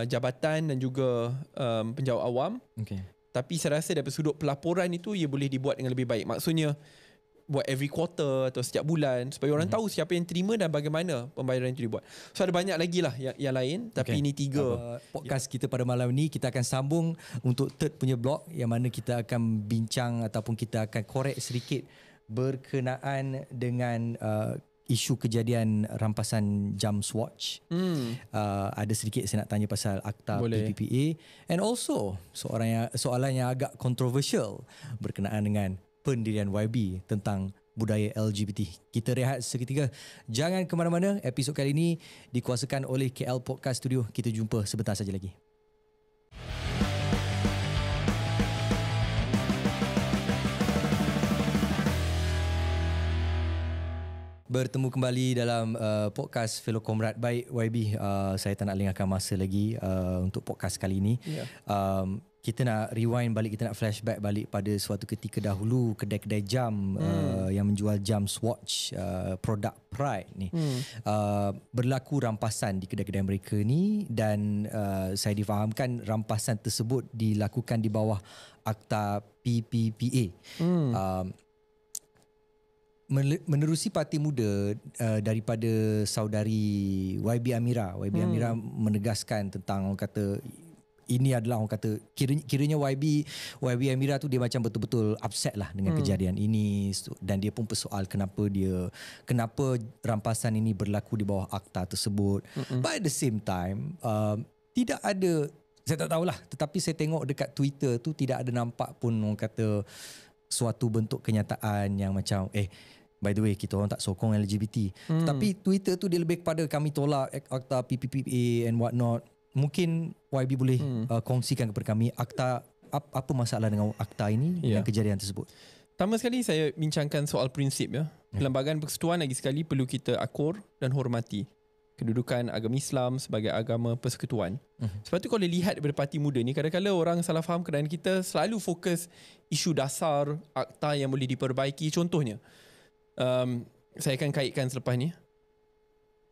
Speaker 3: jabatan dan juga penjawat awam. Tapi saya rasa daripada sudut pelaporan itu ia boleh dibuat dengan lebih baik. Maksudnya buat every quarter atau setiap bulan supaya orang tahu siapa yang terima dan bagaimana pembayaran itu dibuat. So ada banyak lagi lah yang lain, tapi ini 3
Speaker 1: podcast kita pada malam ni. Kita akan sambung untuk third punya blog yang mana kita akan bincang ataupun kita akan korek sedikit berkenaan dengan isu kejadian rampasan jam Swatch. Ada sedikit saya nak tanya pasal akta PPPA, and also soalan yang agak kontroversial berkenaan dengan pendirian YB tentang budaya LGBT. Kita rehat seketika. Jangan ke mana-mana. Episod kali ini dikuasakan oleh KL Podcast Studio. Kita jumpa sebentar saja lagi. Bertemu kembali dalam podcast Fellow Comrade. Baik YB, saya tak nak lengahkan masa lagi untuk podcast kali ini. Kita nak rewind balik, kita nak flashback balik pada suatu ketika dahulu kedai-kedai jam yang menjual jam Swatch, produk Pride ni, berlaku rampasan di kedai-kedai mereka ni, dan saya difahamkan rampasan tersebut dilakukan di bawah akta PPPA. Menerusi parti muda daripada saudari YB Amira. YB Amira menegaskan tentang, orang kata, ini adalah, orang kata, kiranya YB Amira tu dia macam betul-betul upset lah dengan kejadian ini, dan dia pun persoal kenapa rampasan ini berlaku di bawah akta tersebut. But at the same time, tidak ada, saya tak tahulah, tetapi saya tengok dekat Twitter tu tidak ada nampak pun, orang kata, suatu bentuk kenyataan yang macam by the way, kita orang tak sokong LGBT. Tapi Twitter tu dia lebih kepada kami tolak akta PPPA and what not. Mungkin YB boleh kongsikan kepada kami akta, apa masalah dengan akta ini dan kejadian tersebut.
Speaker 3: Pertama sekali saya bincangkan soal prinsip ya. Perlembagaan Persekutuan lagi sekali perlu kita akur dan hormati kedudukan agama Islam sebagai agama persekutuan. Sebab tu kalau lihat daripada parti muda ni, kadang-kadang orang salah faham kerana kita selalu fokus isu dasar akta yang boleh diperbaiki. Contohnya, saya akan kaitkan selepas ni,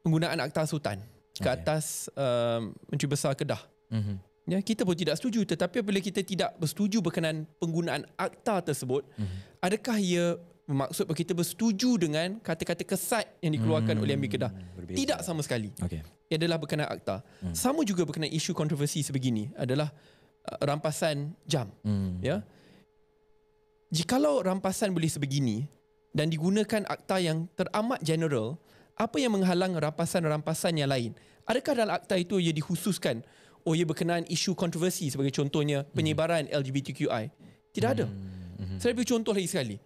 Speaker 3: penggunaan akta sultan ke atas Menteri Besar Kedah. Ya, kita pun tidak setuju, tetapi apabila kita tidak bersetuju berkenaan penggunaan akta tersebut, adakah ia bermaksud bahawa kita bersetuju dengan kata-kata kesat yang dikeluarkan oleh Amir Kedah? Berbeza. Tidak sama sekali. Ia adalah berkenaan akta. Sama juga berkenaan isu kontroversi sebegini adalah rampasan jam. Ya, jikalau rampasan boleh sebegini dan digunakan akta yang teramat general, apa yang menghalang rampasan-rampasan yang lain? Adakah dalam akta itu ia dikhususkan, ia berkenaan isu kontroversi sebagai contohnya penyebaran LGBTQI? Tidak ada. Saya beri contoh lagi sekali.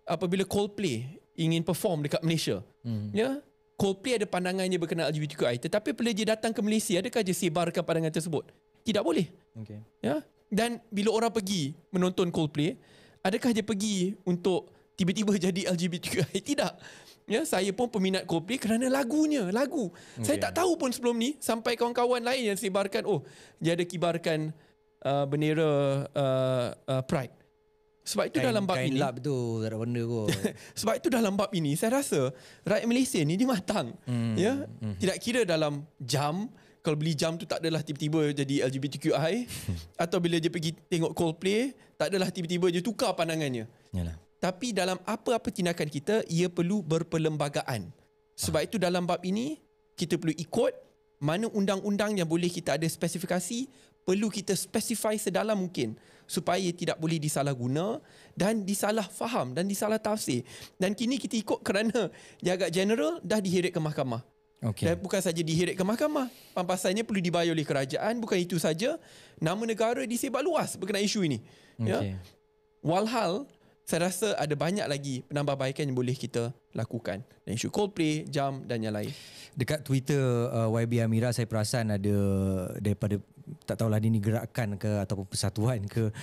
Speaker 3: Apabila Coldplay ingin perform dekat Malaysia, ya, Coldplay ada pandangannya berkenaan LGBTQI, tetapi bila dia datang ke Malaysia, adakah dia sebarkan pandangan tersebut? Tidak boleh. Ya? Dan bila orang pergi menonton Coldplay, adakah dia pergi untuk tiba-tiba jadi LGBTQI? Tidak. Ya, saya pun peminat Coldplay kerana lagunya, lagu. Saya tak tahu pun sebelum ni sampai kawan-kawan lain yang sebarkan, dia ada kibarkan bendera Pride. Sebab itu dalam bab
Speaker 1: kain
Speaker 3: ini
Speaker 1: lap tu tak ada benda kot.
Speaker 3: sebab itu dalam bab ini saya rasa rakyat Malaysia ni dia matang. Ya, tidak kira dalam jam, kalau beli jam tu tak adalah tiba-tiba jadi LGBTQI atau bila dia pergi tengok Coldplay tak adalah tiba-tiba dia tukar pandangannya.
Speaker 1: Yalah.
Speaker 3: Tapi dalam apa-apa tindakan kita ia perlu berperlembagaan. Sebab itu dalam bab ini kita perlu ikut mana undang-undang yang boleh kita ada spesifikasi, perlu kita specify sedalam mungkin supaya tidak boleh disalahguna dan disalah faham dan disalah tafsir. Dan kini kita ikut kerana dia agak general, dah diheret ke mahkamah. Dan bukan saja diheret ke mahkamah, pampasannya perlu dibayar oleh kerajaan. Bukan itu saja, nama negara disebar luas berkenaan isu ini. Ya? Walhal saya rasa ada banyak lagi penambahbaikan yang boleh kita lakukan. Dan isu Coldplay, jam dan yang lain.
Speaker 1: Dekat Twitter YB Amira saya perasan ada daripada tak tahulah dia ni gerakan ke ataupun persatuan ke,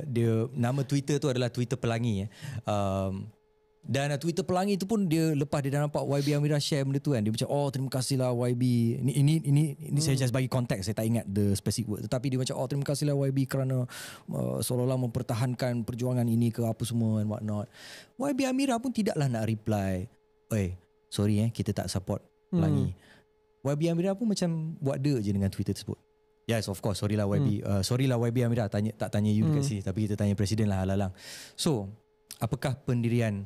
Speaker 1: dia nama Twitter tu adalah Twitter Pelangi. Dan Twitter Pelangi tu pun dia lepas dia dah nampak YB Amira share benda tu kan, dia macam terima kasihlah YB. Ini saya just bagi konteks, saya tak ingat the specific word, tetapi dia macam terima kasihlah YB kerana seolah-olah mempertahankan perjuangan ini ke apa semua and what not. YB Amira pun tidaklah nak reply, sorry kita tak support Pelangi. YB Amira pun macam buat dia je dengan Twitter tersebut. Yes, of course, sorry lah YB. Sorry lah YB Amira, tak tanya you dekat sini, tapi kita tanya Presiden lah halalang. So, apakah pendirian,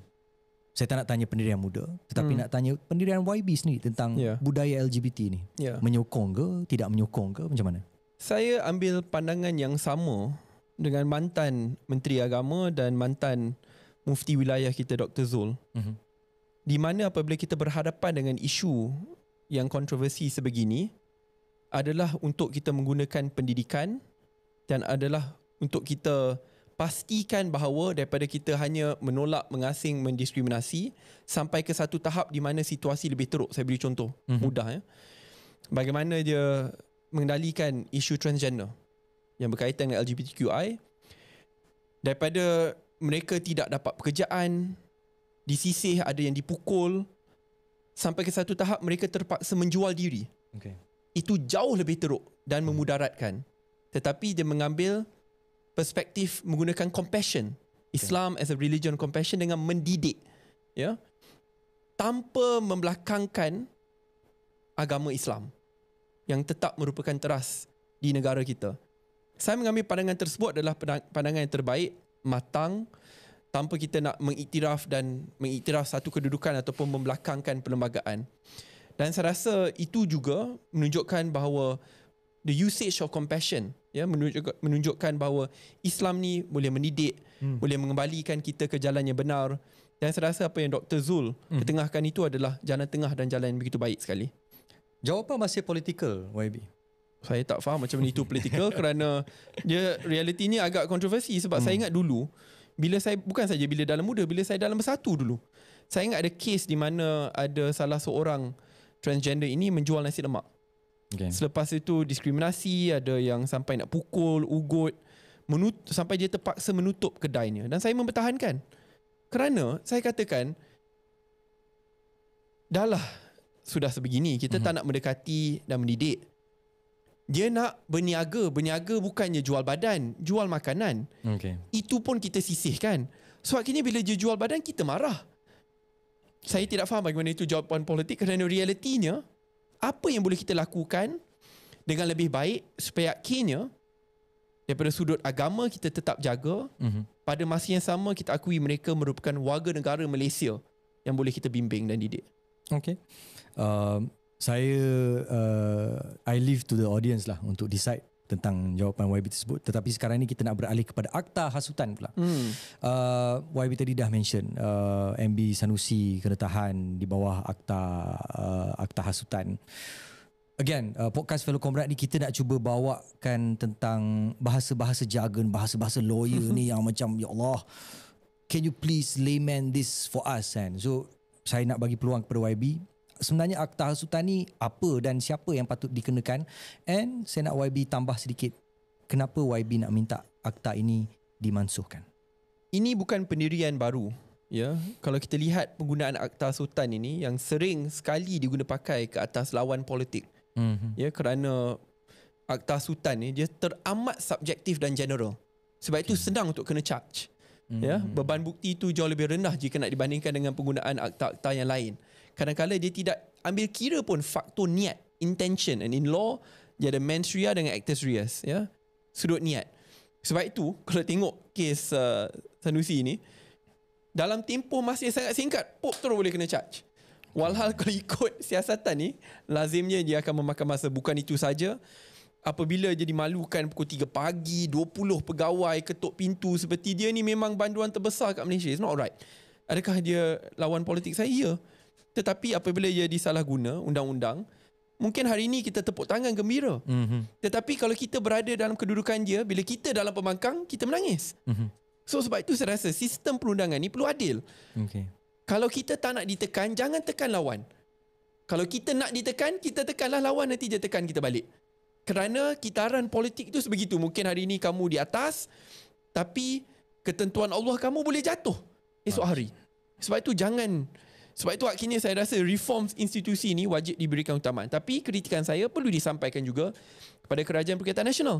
Speaker 1: saya tak nak tanya pendirian muda, tetapi nak tanya pendirian YB sendiri tentang budaya LGBT ni. Menyokong ke, tidak menyokong ke, macam mana?
Speaker 3: Saya ambil pandangan yang sama dengan mantan Menteri Agama dan mantan Mufti Wilayah kita Dr. Zul. Di mana apabila kita berhadapan dengan isu yang kontroversi sebegini, adalah untuk kita menggunakan pendidikan dan adalah untuk kita pastikan bahawa daripada kita hanya menolak, mengasing, mendiskriminasi sampai ke satu tahap di mana situasi lebih teruk. Saya beri contoh mudah ya. Bagaimana dia mengendalikan isu transgender yang berkaitan dengan LGBTQI, daripada mereka tidak dapat pekerjaan, disisih, ada yang dipukul, sampai ke satu tahap mereka terpaksa menjual diri. Itu jauh lebih teruk dan memudaratkan. Tetapi dia mengambil perspektif menggunakan compassion, Islam as a religion compassion, dengan mendidik, ya, tanpa membelakangkan agama Islam yang tetap merupakan teras di negara kita. Saya mengambil pandangan tersebut adalah pandangan yang terbaik, matang, tanpa kita nak mengiktiraf satu kedudukan ataupun membelakangkan perlembagaan. Dan saya rasa itu juga menunjukkan bahawa the usage of compassion, ya, menunjukkan bahawa Islam ni boleh mendidik, boleh mengembalikan kita ke jalan yang benar. Dan saya rasa apa yang Dr. Zul ketengahkan itu adalah jalan tengah dan jalan yang begitu baik sekali.
Speaker 1: Jawapan masih political, YB.
Speaker 3: Saya tak faham macam mana itu political kerana dia realiti ni agak kontroversi. Sebab saya ingat dulu, bila saya, bukan saja bila dalam muda, bila saya dalam bersatu dulu, saya ingat ada kes di mana ada salah seorang transgender ini menjual nasi lemak. Selepas itu diskriminasi, ada yang sampai nak pukul, ugut, sampai dia terpaksa menutup kedainya. Dan saya mempertahankan. Kerana saya katakan, dah lah sudah sebegini, kita tak nak mendekati dan mendidik. Dia nak berniaga. Berniaga bukannya jual badan, jual makanan. Itu pun kita sisihkan. So akhirnya bila dia jual badan, kita marah. Saya tidak faham bagaimana itu jawapan politik, kerana realitinya apa yang boleh kita lakukan dengan lebih baik supaya akhirnya daripada sudut agama kita tetap jaga, pada masa yang sama kita akui mereka merupakan warga negara Malaysia yang boleh kita bimbing dan didik.
Speaker 1: Saya I leave to the audience lah untuk decide tentang jawapan YB tersebut. Tetapi sekarang ni kita nak beralih kepada akta hasutan pula. YB tadi dah mention MB Sanusi kena tahan di bawah akta hasutan. Again, podcast Fellow Comrade ni kita nak cuba bawakan tentang bahasa-bahasa jargon, bahasa-bahasa lawyer ni yang macam, ya Allah, can you please layman this for us kan? So saya nak bagi peluang kepada YB. Sebenarnya akta hasutan ni apa dan siapa yang patut dikenakan, and saya nak YB tambah sedikit kenapa YB nak minta akta ini dimansuhkan.
Speaker 3: Ini bukan pendirian baru, ya. Kalau kita lihat penggunaan akta hasutan ini yang sering sekali diguna pakai ke atas lawan politik, ya, kerana akta hasutan ni dia teramat subjektif dan general. Sebab itu senang untuk kena charge. Ya, beban bukti itu jauh lebih rendah jika nak dibandingkan dengan penggunaan akta-akta yang lain. Kadang-kadang dia tidak ambil kira pun faktor niat, intention, and in law dia ada mens rea dengan actus reus, ya. Sudut niat. Sebab itu kalau tengok kes Sanusi ni, dalam tempoh masa yang sangat singkat, terus boleh kena charge. Walhal kalau ikut siasatan ni, lazimnya dia akan memakan masa. Bukan itu saja, apabila dia dimalukan pukul 3 pagi, 20 pegawai ketuk pintu seperti dia ni memang banduan terbesar kat Malaysia. It's not right. Adakah dia lawan politik saya? Ya. Tetapi apabila dia disalahguna undang-undang, mungkin hari ini kita tepuk tangan gembira. Tetapi kalau kita berada dalam kedudukan dia, bila kita dalam pembangkang, kita menangis. So sebab itu saya rasa sistem perundangan ni perlu adil. Kalau kita tak nak ditekan, jangan tekan lawan. Kalau kita nak ditekan, kita tekanlah lawan, nanti dia tekan kita balik. Kerana kitaran politik itu sebegitu. Mungkin hari ini kamu di atas, tapi ketentuan Allah kamu boleh jatuh esok hari. Sebab itu sebab itu akhirnya saya rasa reform institusi ini wajib diberikan utamaan. Tapi kritikan saya perlu disampaikan juga kepada Kerajaan Perkhidmatan Nasional.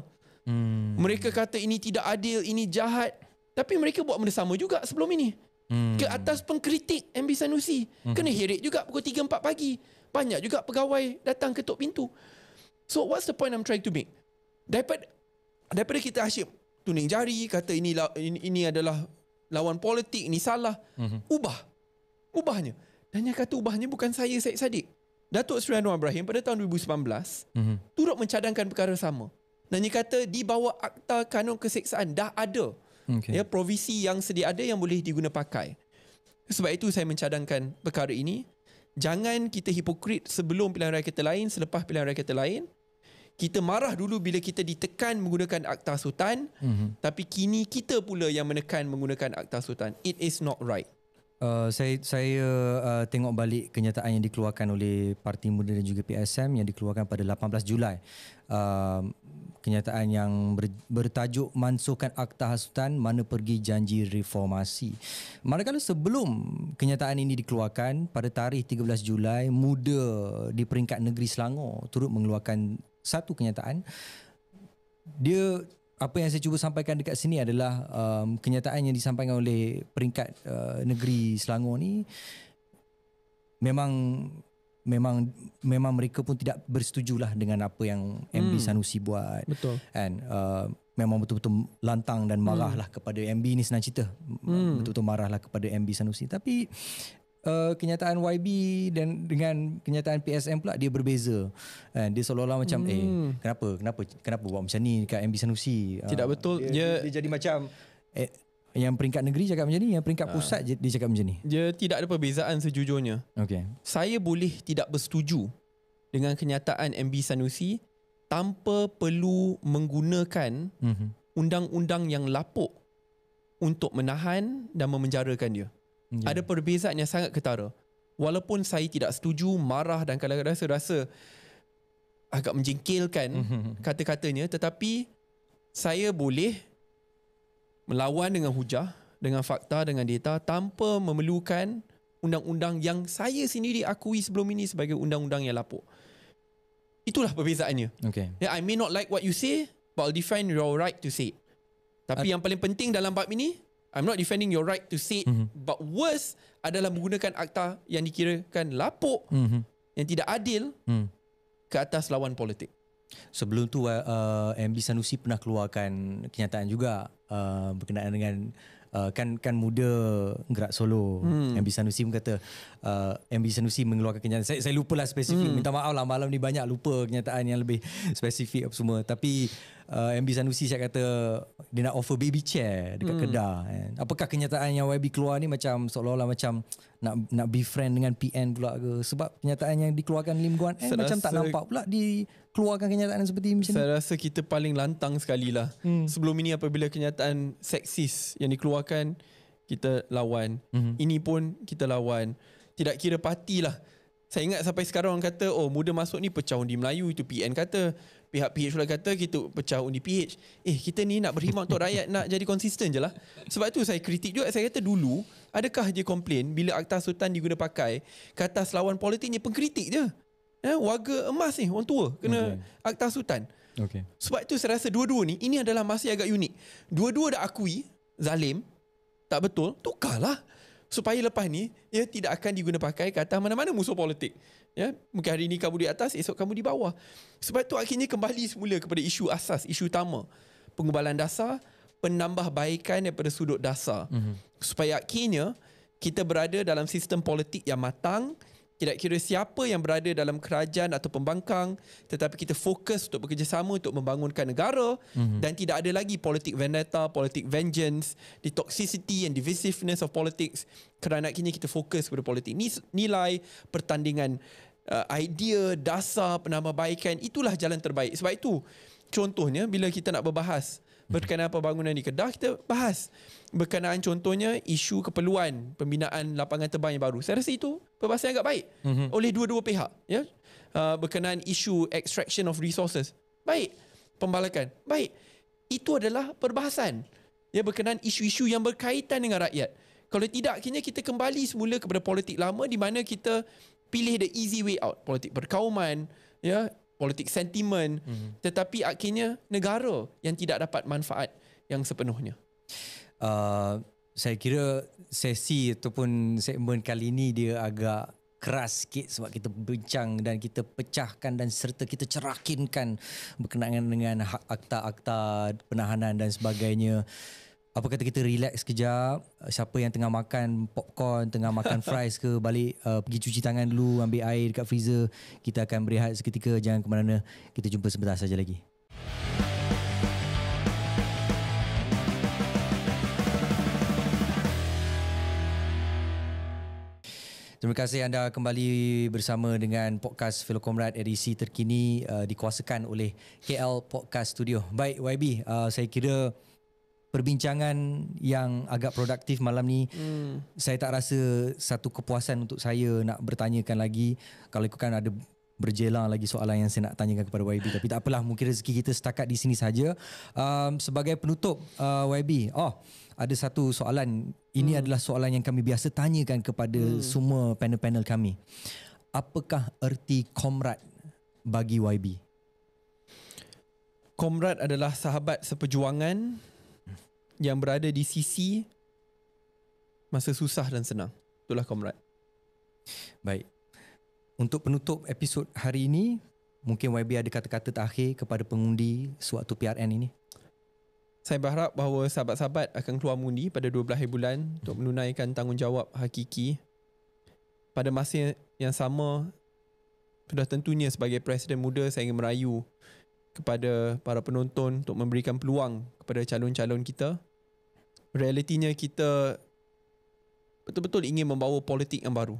Speaker 3: Mereka kata ini tidak adil, ini jahat. Tapi mereka buat benda sama juga sebelum ini. Ke atas pengkritik MB Sanusi. Kena heret juga pukul 3-4 pagi. Banyak juga pegawai datang ketuk pintu. So what's the point I'm trying to make? Daripada kita asyik tuning jari, kata ini adalah lawan politik, ini salah. Ubahnya. Dan yang kata ubahnya bukan saya, Syed Saddiq. Datuk Seri Anwar Ibrahim pada tahun 2019 turut mencadangkan perkara sama. Dan dia kata di bawah Akta Kanun Keseksaan dah ada provisi yang sedia ada yang boleh diguna pakai. Sebab itu saya mencadangkan perkara ini. Jangan kita hipokrit sebelum pilihan raya kita lain, selepas pilihan raya kita lain. Kita marah dulu bila kita ditekan menggunakan Akta Sultan, tapi kini kita pula yang menekan menggunakan Akta Sultan. It is not right.
Speaker 1: Saya tengok balik kenyataan yang dikeluarkan oleh Parti Muda dan juga PSM yang dikeluarkan pada 18 Julai. Kenyataan yang bertajuk mansuhkan Akta Hasutan, mana pergi janji reformasi. Manakala sebelum kenyataan ini dikeluarkan pada tarikh 13 Julai, Muda di peringkat negeri Selangor turut mengeluarkan satu kenyataan. Apa yang saya cuba sampaikan dekat sini adalah kenyataan yang disampaikan oleh peringkat negeri Selangor ni memang mereka pun tidak bersetujulah dengan apa yang MB Sanusi buat.
Speaker 3: Betul.
Speaker 1: And memang betul-betul lantang dan marahlah kepada MB ni, senang cerita. Betul-betul marahlah kepada MB Sanusi. Tapi kenyataan YB dan dengan kenyataan PSM pula dia berbeza. Dia seolah-olah macam kenapa buat macam ni dekat MB Sanusi?
Speaker 3: Tidak betul.
Speaker 1: Dia jadi macam yang peringkat negeri cakap macam ni, yang peringkat pusat dia cakap macam ni.
Speaker 3: Dia tidak ada perbezaan sejujurnya. Saya boleh tidak bersetuju dengan kenyataan MB Sanusi tanpa perlu menggunakan undang-undang yang lapuk untuk menahan dan memenjarakan dia. Ada perbezaan yang sangat ketara. Walaupun saya tidak setuju, marah dan kadang-kadang saya rasa agak menjengkelkan kata-katanya, tetapi saya boleh melawan dengan hujah, dengan fakta, dengan data tanpa memerlukan undang-undang yang saya sendiri akui sebelum ini sebagai undang-undang yang lapuk. Itulah perbezaannya. I may not like what you say, but I'll defend your right to say it. Tapi yang paling penting dalam bab ini, I'm not defending your right to say it, but worse adalah menggunakan akta yang dikirakan lapuk, yang tidak adil ke atas lawan politik.
Speaker 1: Sebelum tu MB Sanusi pernah keluarkan kenyataan juga berkenaan dengan kan Muda gerak solo. MB Sanusi pun kata MB Sanusi mengeluarkan kenyataan. Saya lupalah spesifik. Minta maaf lah, malam ni banyak lupa kenyataan yang lebih spesifik apa semua. Tapi MB Sanusi saya kata dia nak offer baby chair dekat Kedah. Apakah kenyataan yang YB keluar ni macam seolah-olah macam nak befriend dengan PN pula ke? Sebab kenyataan yang dikeluarkan Lim Guan macam tak nampak pula dikeluarkan kenyataan seperti macam ni.
Speaker 3: Saya rasa kita paling lantang sekali lah. Sebelum ini apabila kenyataan seksis yang dikeluarkan, kita lawan. Ini pun kita lawan. Tidak kira parti lah. Saya ingat sampai sekarang orang kata, Muda masuk ni pecah undi Melayu. Itu PN kata. Pihak PH pula kata kita pecah undi PH. Kita ni nak berkhidmat untuk rakyat, nak jadi konsisten je lah. Sebab tu saya kritik juga. Saya kata dulu, adakah dia komplain bila Akta Sultan diguna pakai ke atas lawan politiknya? Pengkritik je. Warga emas ni, orang tua kena Akta Sultan. Sebab tu saya rasa dua-dua ni, ini adalah masih agak unik. Dua-dua dah akui zalim, tak betul, tukarlah. Supaya lepas ni tidak akan diguna pakai ke atas mana-mana musuh politik. Mungkin hari ni kamu di atas, esok kamu di bawah. Sebab tu akhirnya kembali semula kepada isu asas, isu utama. Pengubahan dasar, penambahbaikan daripada sudut dasar. Supaya akhirnya kita berada dalam sistem politik yang matang, tidak kira siapa yang berada dalam kerajaan atau pembangkang, tetapi kita fokus untuk bekerjasama untuk membangunkan negara dan tidak ada lagi politik vendetta, politik vengeance, the toxicity and divisiveness of politics, kerana akhirnya kita fokus kepada politik nilai, pertandingan idea, dasar, penambahbaikan. Itulah jalan terbaik. Sebab itu contohnya bila kita nak berbahas berkenaan pembangunan di Kedah, kita bahas berkenaan contohnya isu keperluan pembinaan lapangan terbang yang baru. Saya rasa itu perbahasan yang agak baik oleh dua-dua pihak. Berkenaan isu extraction of resources, baik. Pembalakan, baik. Itu adalah perbahasan berkenaan isu-isu yang berkaitan dengan rakyat. Kalau tidak, akhirnya kita kembali semula kepada politik lama di mana kita pilih the easy way out. Politik perkauman, politik sentimen, tetapi akhirnya negara yang tidak dapat manfaat yang sepenuhnya.
Speaker 1: Saya kira sesi ataupun segmen kali ini dia agak keras sikit sebab kita bincang dan kita pecahkan dan serta kita cerakinkan berkenaan dengan akta-akta penahanan dan sebagainya. Apa kata kita relax kejap, siapa yang tengah makan popcorn, tengah makan fries ke, balik pergi cuci tangan dulu, ambil air dekat freezer. Kita akan berehat seketika, jangan ke mana-mana. Kita jumpa sebentar saja lagi. Terima kasih anda kembali bersama dengan podcast Fellow Comrade edisi terkini dikuasakan oleh KL Podcast Studio. Baik YB, saya kira perbincangan yang agak produktif malam ni. Saya tak rasa satu kepuasan untuk saya nak bertanyakan lagi. Kalau ikutkan ada berjelang lagi soalan yang saya nak tanyakan kepada YB, tapi tak apalah, mungkin rezeki kita setakat di sini saja. Sebagai penutup YB, ada satu soalan. Ini adalah soalan yang kami biasa tanyakan kepada semua panel-panel kami. Apakah erti komrad bagi YB?
Speaker 3: Komrad adalah sahabat seperjuangan yang berada di sisi masa susah dan senang. Itulah komrad.
Speaker 1: Baik. Untuk penutup episod hari ini, mungkin YB ada kata-kata terakhir kepada pengundi sewaktu PRN ini?
Speaker 3: Saya berharap bahawa sahabat-sahabat akan keluar mengundi pada 12 hari bulan untuk menunaikan tanggungjawab hakiki. Pada masa yang sama, sudah tentunya sebagai Presiden Muda, saya ingin merayu kepada para penonton untuk memberikan peluang kepada calon-calon kita. Realitinya kita betul-betul ingin membawa politik yang baru.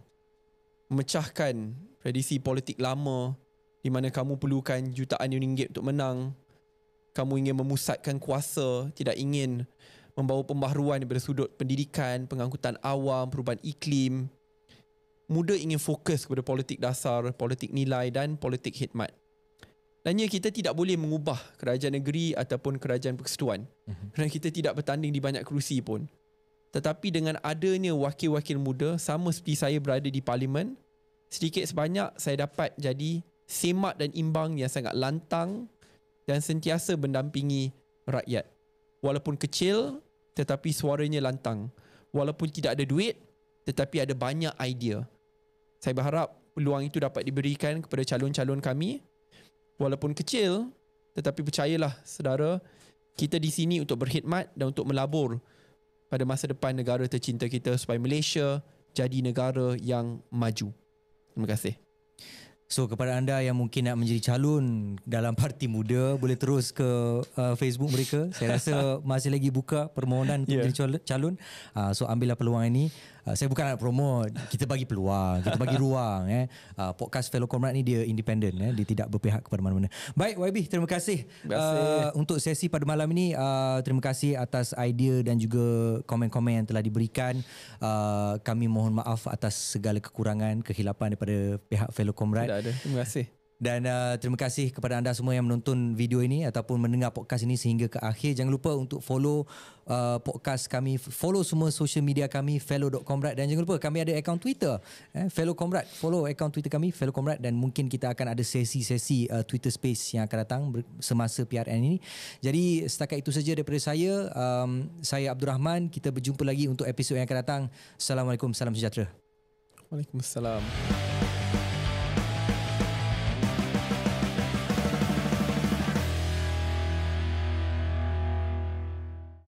Speaker 3: Memecahkan tradisi politik lama di mana kamu perlukan jutaan ringgit untuk menang. Kamu ingin memusatkan kuasa, tidak ingin membawa pembaharuan daripada sudut pendidikan, pengangkutan awam, perubahan iklim. Muda ingin fokus kepada politik dasar, politik nilai dan politik khidmat. Dan kita tidak boleh mengubah kerajaan negeri ataupun kerajaan persekutuan. Kerana kita tidak bertanding di banyak kerusi pun. Tetapi dengan adanya wakil-wakil muda, sama seperti saya berada di parlimen, sedikit sebanyak saya dapat jadi semak dan imbang yang sangat lantang dan sentiasa mendampingi rakyat. Walaupun kecil, tetapi suaranya lantang. Walaupun tidak ada duit, tetapi ada banyak idea. Saya berharap peluang itu dapat diberikan kepada calon-calon kami. Walaupun kecil, tetapi percayalah saudara, kita di sini untuk berkhidmat dan untuk melabur pada masa depan negara tercinta kita supaya Malaysia jadi negara yang maju. Terima kasih.
Speaker 1: So kepada anda yang mungkin nak menjadi calon dalam Parti Muda, boleh terus ke Facebook mereka. Saya rasa masih lagi buka permohonan untuk menjadi calon. So ambillah peluang ini. Saya bukan nak promote, kita bagi peluang, kita bagi ruang. Podcast Fellow Comrade ni dia independen, dia tidak berpihak kepada mana-mana. Baik YB, terima kasih, untuk sesi pada malam ini. Terima kasih atas idea dan juga komen-komen yang telah diberikan. Kami mohon maaf atas segala kekurangan, kehilapan daripada pihak Fellow Comrade.
Speaker 3: Tidak ada, terima kasih.
Speaker 1: Dan terima kasih kepada anda semua yang menonton video ini ataupun mendengar podcast ini sehingga ke akhir. Jangan lupa untuk follow podcast kami, follow semua social media kami, fellow.comrade, dan jangan lupa kami ada akaun Twitter, Fellow Comrade. Follow akaun Twitter kami, Fellow Comrade, dan mungkin kita akan ada sesi-sesi Twitter Space yang akan datang semasa PRN ini. Jadi setakat itu saja daripada saya. Saya Abdul Rahman. Kita berjumpa lagi untuk episod yang akan datang. Assalamualaikum, salam sejahtera.
Speaker 2: Waalaikumsalam.